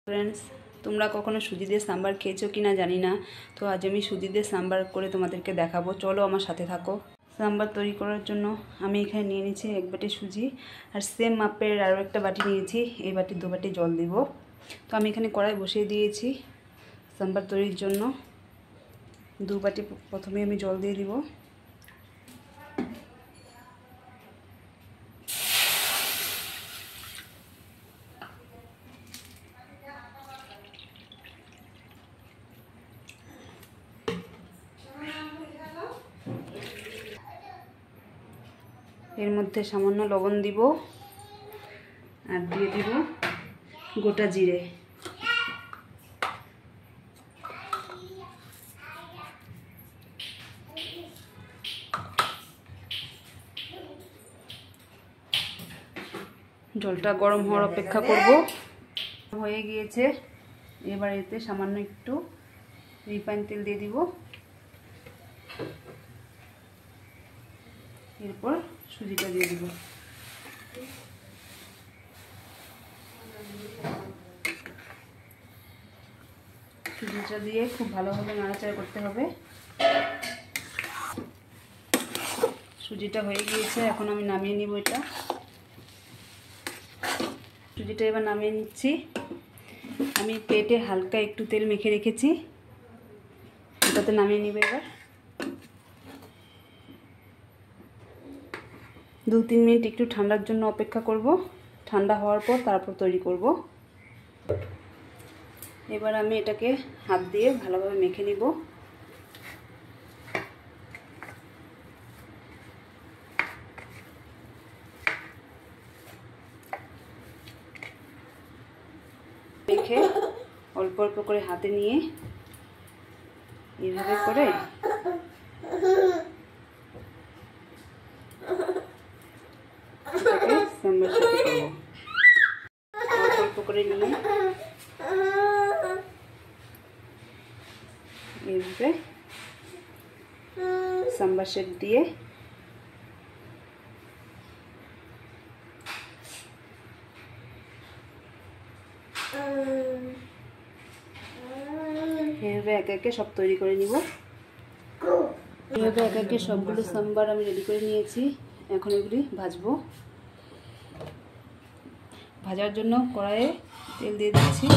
Friends তোমরা কখনো সুজি দিয়ে সাম্বার খেয়েছো কিনা জানি না। তো আজ আমি সুজি দিয়ে সাম্বার করে তোমাদেরকে দেখাবো। চলো আমার সাথে থাকো। সাম্বার তৈরি করার জন্য আমি এখানে নিয়ে নিয়েছি এক বাটি সুজি আর সেম মাপের আরও একটা বাটি নিয়েছি। এই বাটি 2 বাটি জল দিব। তো আমি এখানে কড়াই বসিয়ে দিয়েছি সাম্বার তৈরির জন্য। 2 বাটি প্রথমে আমি জল দিয়ে দিব। এর মধ্যে সামান্য লবণ দিব আর দিয়ে দিব গোটা জিরে। জলটা গরম হওয়ার অপেক্ষা করব। হয়ে গিয়েছে। এবার এতে সামান্য একটু রিফাইন তেল দিয়ে দিব। এরপর সুজিটা দিয়ে দিব। সুজিটা দিয়ে খুব ভালোভাবে নাড়াচাড়া করতে হবে। সুজিটা হয়ে গিয়েছে, এখন আমি নামিয়ে নিব এটা। সুজিটা এবার নামিয়ে নিচ্ছি। আমি প্লেটে হালকা একটু তেল মেখে রেখেছি, এটাতে নামিয়ে নিব। এবার 2-3 মিনিট একটু ঠান্ডার জন্য অপেক্ষা করব। ঠান্ডা হওয়ার পর তারপর তৈরি করব। এবার আমি এটাকে হাত দিয়ে ভালোভাবে মেখে নিব। মেখে অল্প অল্প করে হাতে নিয়ে এইভাবে করে সাম্বার সাথে করব। অল্প অল্প করে নিয়ে এইভাবে সাম্বার সেট দিয়ে এইভাবে একে একে সব তৈরি করে নিব। এইভাবে একে একে সবগুলো সাম্বার আমি রেডি করে নিয়েছি। এখন এগুলি ভাজবো। ভাজার জন্য কড়াইয়ে তেল দিয়ে দিচ্ছি।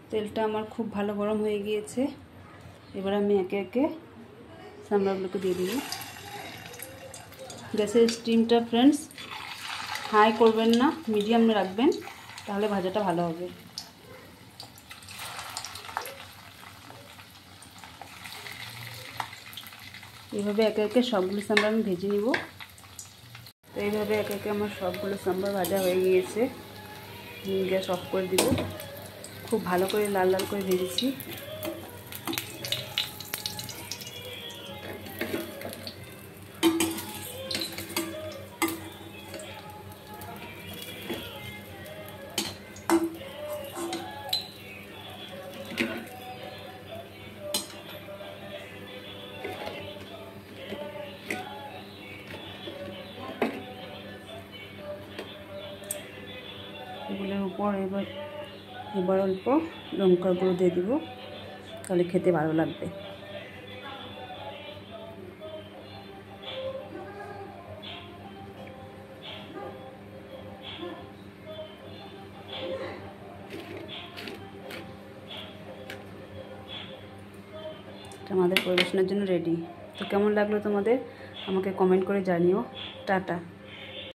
তেলটা আমার খুব ভালো গরম হয়ে গিয়েছে। এবার আমি একে একে সাম্বারগুলোকে দিয়ে দিব। গ্যাসের স্টিমটা ফ্রেন্ডস হাই করবেন না, মিডিয়ামে রাখবেন, তাহলে ভাজাটা ভালো হবে। এইভাবে একে একে সবগুলো সাম্বার আমি ভেজে নিব। তো এইভাবে একে একে আমার সবগুলো সাম্বার ভাজা হয়ে গিয়েছে। গ্যাস অফ করে দিব। খুব ভালো করে লাল লাল করে ভেজেছি। এগুলোর উপর এবার অল্প লঙ্কার গুঁড়ো দিয়ে দিব, তাহলে খেতে ভালো লাগবে। এটা আমাদের পরিবেশনের জন্য রেডি। তো কেমন লাগলো তোমাদের আমাকে কমেন্ট করে জানিও। টাটা।